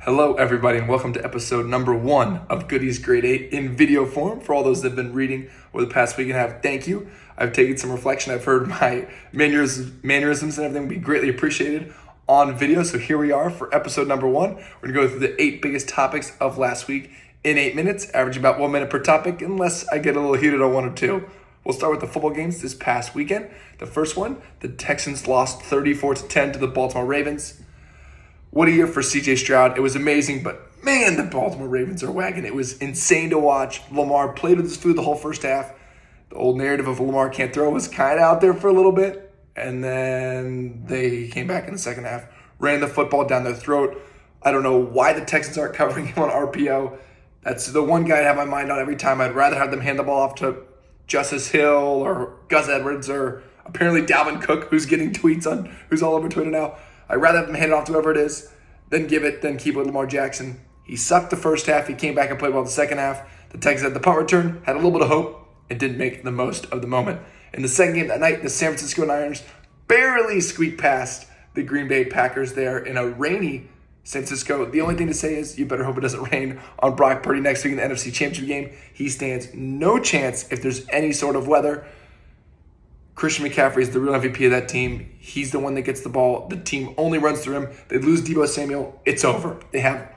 Hello, everybody, and welcome to episode number 1 of Goodies Grade 8 in video form. For all those that have been reading over the past week and a half, thank you. I've taken some reflection. I've heard my mannerisms and everything will be greatly appreciated on video. So here we are for episode number 1. We're going to go through the 8 biggest topics of last week in 8 minutes, averaging about 1 minute per topic, unless I get a little heated on one or two. We'll start with the football games this past weekend. The first one, the Texans lost 34-10 to the Baltimore Ravens. What a year for CJ Stroud. It was amazing, but man, the Baltimore Ravens are wagging. It was insane to watch. Lamar played with his food the whole first half. The old narrative of Lamar can't throw was kind of out there for a little bit. And then they came back in the second half, ran the football down their throat. I don't know why the Texans aren't covering him on RPO. That's the one guy I have my mind on every time. I'd rather have them hand the ball off to Justice Hill or Gus Edwards or apparently Dalvin Cook, who's getting tweets on, who's all over Twitter now. I'd rather have them hand it off to whoever it is than keep it with Lamar Jackson. He sucked the first half. He came back and played well the second half. The Texans had the punt return, had a little bit of hope, and didn't make the most of the moment. In the second game that night, the San Francisco Niners barely squeaked past the Green Bay Packers there in a rainy San Francisco. The only thing to say is you better hope it doesn't rain on Brock Purdy next week in the NFC Championship game. He stands no chance if there's any sort of weather. Christian McCaffrey is the real MVP of that team. He's the one that gets the ball. The team only runs through him. They lose Deebo Samuel. It's over. They have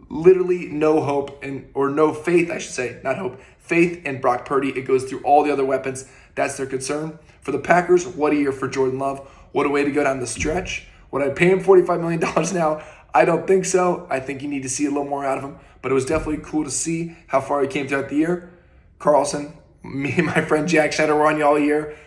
literally no hope or no faith, I should say, not hope. Faith in Brock Purdy. It goes through all the other weapons. That's their concern. For the Packers, what a year for Jordan Love. What a way to go down the stretch. Would I pay him $45 million now? I don't think so. I think you need to see a little more out of him. But it was definitely cool to see how far he came throughout the year. Carlson, me and my friend Jack Schneider were on you all year.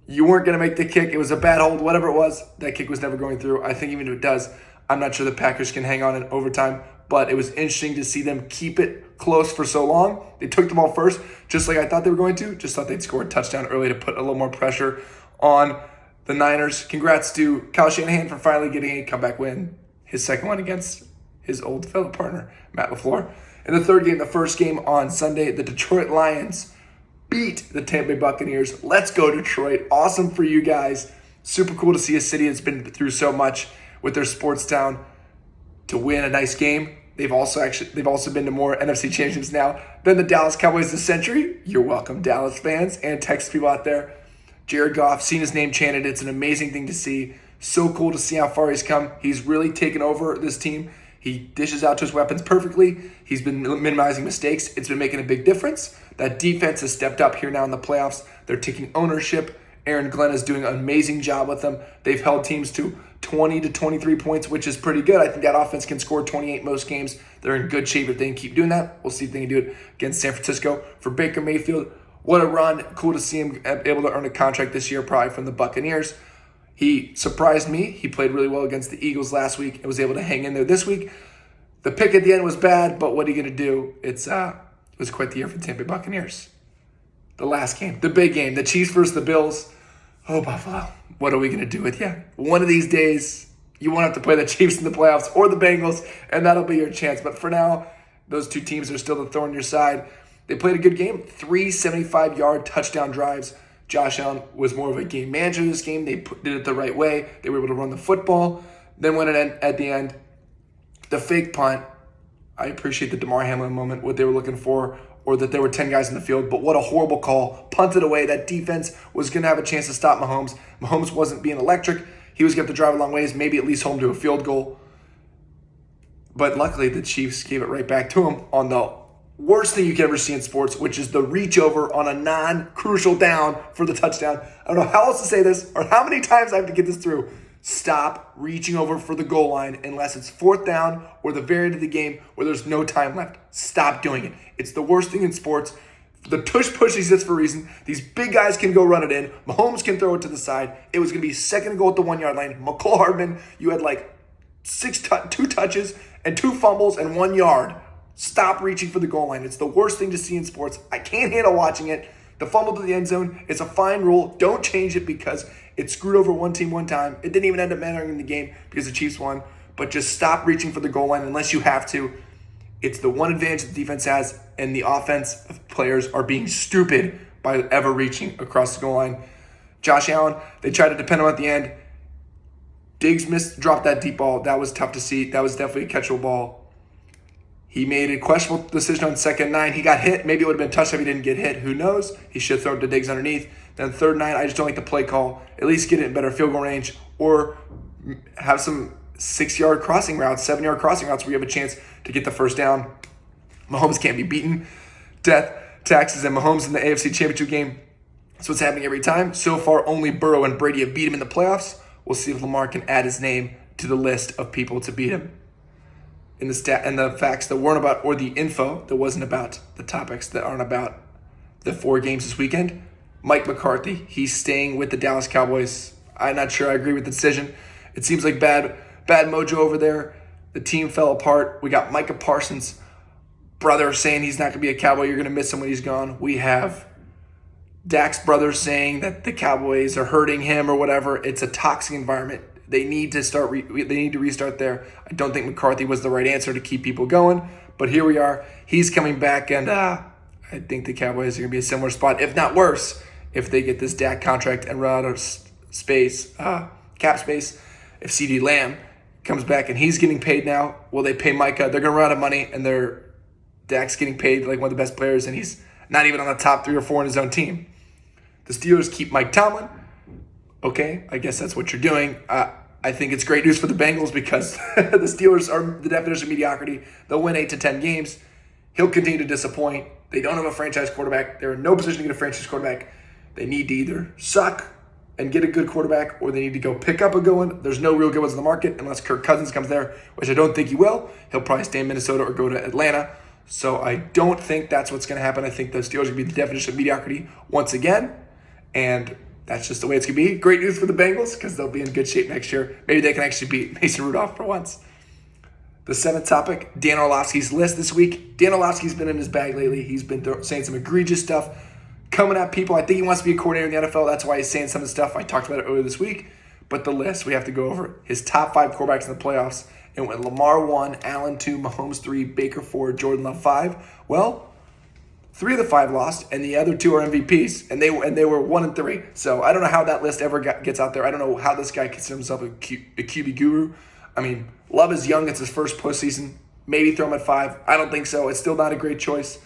You weren't going to make the kick. It was a bad hold, whatever it was. That kick was never going through. I think even if it does, I'm not sure the Packers can hang on in overtime. But it was interesting to see them keep it close for so long. They took the ball first, just like I thought they were going to. Just thought they'd score a touchdown early to put a little more pressure on the Niners. Congrats to Kyle Shanahan for finally getting a comeback win. His second one against his old fellow partner, Matt LaFleur. In the third game, the first game on Sunday, the Detroit Lions beat the Tampa Bay Buccaneers. Let's go, Detroit. Awesome for you guys. Super cool to see a city that's been through so much with their sports town to win a nice game. They've also been to more NFC championships now than the Dallas Cowboys this century. You're welcome, Dallas fans and Texas people out there. Jared Goff, seen his name chanted. It's an amazing thing to see. So cool to see how far he's come. He's really taken over this team. He dishes out to his weapons perfectly. He's been minimizing mistakes. It's been making a big difference. That defense has stepped up here now in the playoffs. They're taking ownership. Aaron Glenn is doing an amazing job with them. They've held teams to 20 to 23 points, which is pretty good. I think that offense can score 28 most games. They're in good shape if they can keep doing that. We'll see if they can do it against San Francisco. For Baker Mayfield, what a run. Cool to see him able to earn a contract this year, probably from the Buccaneers. He surprised me. He played really well against the Eagles last week and was able to hang in there this week. The pick at the end was bad, but what are you going to do? It was quite the year for the Tampa Bay Buccaneers. The last game, the big game, the Chiefs versus the Bills. Oh, Buffalo, what are we going to do with you? One of these days, you won't have to play the Chiefs in the playoffs or the Bengals, and that'll be your chance. But for now, those two teams are still the thorn in your side. They played a good game, 3 75-yard touchdown drives. Josh Allen was more of a game manager this game. They did it the right way. They were able to run the football. Then when at the end, the fake punt, I appreciate the Damar Hamlin moment, what they were looking for, or that there were 10 guys in the field, but what a horrible call. Punted away. That defense was going to have a chance to stop Mahomes. Mahomes wasn't being electric. He was going to have to drive a long ways, maybe at least home to a field goal. But luckily, the Chiefs gave it right back to him on the worst thing you can ever see in sports, which is the reach over on a non-crucial down for the touchdown. I don't know how else to say this or how many times I have to get this through. Stop reaching over for the goal line unless it's fourth down or the very end of the game where there's no time left. Stop doing it. It's the worst thing in sports. The tush push exists for a reason. These big guys can go run it in. Mahomes can throw it to the side. It was going to be second and goal at the 1 yard line. McCole Hardman, you had like 2 touches and 2 fumbles and 1 yard. Stop reaching for the goal line. It's the worst thing to see in sports. I can't handle watching it. The fumble to the end zone, it's a fine rule. Don't change it because it screwed over one team one time. It didn't even end up mattering in the game because the Chiefs won. But just stop reaching for the goal line unless you have to. It's the one advantage the defense has, and the offense players are being stupid by ever reaching across the goal line. Josh Allen, they tried to depend on at the end. Diggs dropped that deep ball. That was tough to see. That was definitely a catchable ball. He made a questionable decision on 2nd and 9. He got hit. Maybe it would have been touched if he didn't get hit. Who knows? He should have thrown it to Diggs underneath. Then 3rd and 9, I just don't like the play call. At least get it in better field goal range or have some 6-yard crossing routes, 7-yard crossing routes where you have a chance to get the first down. Mahomes can't be beaten. Death, taxes, and Mahomes in the AFC Championship game. That's what's happening every time. So far, only Burrow and Brady have beat him in the playoffs. We'll see if Lamar can add his name to the list of people to beat him. In the facts that weren't about, or the info that wasn't about, the topics that aren't about the 4 games this weekend. Mike McCarthy, he's staying with the Dallas Cowboys. I'm not sure I agree with the decision. It seems like bad mojo over there. The team fell apart. We got Micah Parsons' brother saying he's not going to be a Cowboy. You're going to miss him when he's gone. We have Dak's brother saying that the Cowboys are hurting him or whatever. It's a toxic environment. They need to restart there. I don't think McCarthy was the right answer to keep people going, but here we are. He's coming back, and I think the Cowboys are going to be a similar spot, if not worse, if they get this Dak contract and run out of cap space. If CeeDee Lamb comes back and he's getting paid now, will they pay Micah? They're going to run out of money, and Dak's getting paid like one of the best players, and he's not even on the top 3 or 4 in his own team. The Steelers keep Mike Tomlin. Okay, I guess that's what you're doing. I think it's great news for the Bengals because the Steelers are the definition of mediocrity. They'll win 8 to 10 games. He'll continue to disappoint. They don't have a franchise quarterback. They're in no position to get a franchise quarterback. They need to either suck and get a good quarterback, or they need to go pick up a good one. There's no real good ones in the market unless Kirk Cousins comes there, which I don't think he will. He'll probably stay in Minnesota or go to Atlanta. So I don't think that's what's going to happen. I think the Steelers are going to be the definition of mediocrity once again. And that's just the way it's going to be. Great news for the Bengals because they'll be in good shape next year. Maybe they can actually beat Mason Rudolph for once. The 7th topic, Dan Orlovsky's list this week. Dan Orlovsky's been in his bag lately. He's been saying some egregious stuff, coming at people. I think he wants to be a coordinator in the NFL. That's why he's saying some of the stuff. I talked about it earlier this week. But the list, we have to go over his top 5 quarterbacks in the playoffs. And when Lamar 1, Allen 2, Mahomes 3, Baker 4, Jordan Love 5, well, 3 of the 5 lost, and the other 2 are MVPs, and they were 1 and 3. So I don't know how that list ever gets out there. I don't know how this guy considers himself a QB guru. I mean, Love is young. It's his first postseason. Maybe throw him at 5. I don't think so. It's still not a great choice.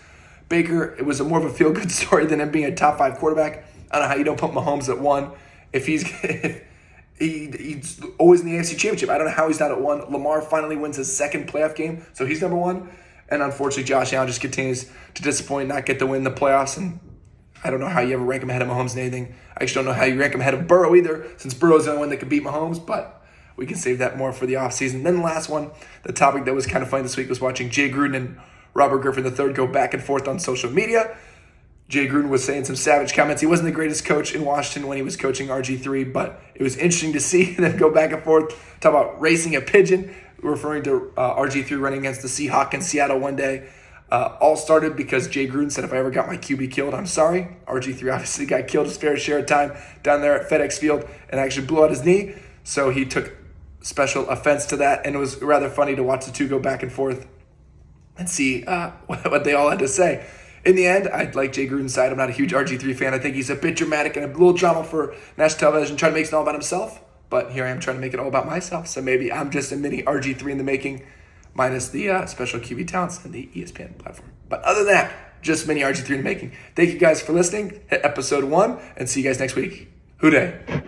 Baker, it was more of a feel-good story than him being a top 5 quarterback. I don't know how you don't put Mahomes at 1 if he's always in the AFC Championship. I don't know how he's not at 1. Lamar finally wins his 2nd playoff game, so he's number 1. And unfortunately, Josh Allen just continues to disappoint, not get to win the playoffs. And I don't know how you ever rank him ahead of Mahomes in anything. I actually don't know how you rank him ahead of Burrow either, since Burrow's the only one that can beat Mahomes. But we can save that more for the offseason. Then the last one, the topic that was kind of funny this week was watching Jay Gruden and Robert Griffin III go back and forth on social media. Jay Gruden was saying some savage comments. He wasn't the greatest coach in Washington when he was coaching RG3, but it was interesting to see them go back and forth, talk about racing a pigeon, referring to RG3 running against the Seahawks in Seattle one day. All started because Jay Gruden said, if I ever got my QB killed, I'm sorry. RG3 obviously got killed his fair share of time down there at FedEx Field and actually blew out his knee. So he took special offense to that, and it was rather funny to watch the two go back and forth and see what they all had to say. In the end, I like Jay Gruden's side. I'm not a huge RG3 fan. I think he's a bit dramatic and a little drama for national television, trying to make it all about himself. But here I am trying to make it all about myself. So maybe I'm just a mini RG3 in the making, minus the special QB talents and the ESPN platform. But other than that, just mini RG3 in the making. Thank you guys for listening. Hit episode 1 and see you guys next week. Hoo day.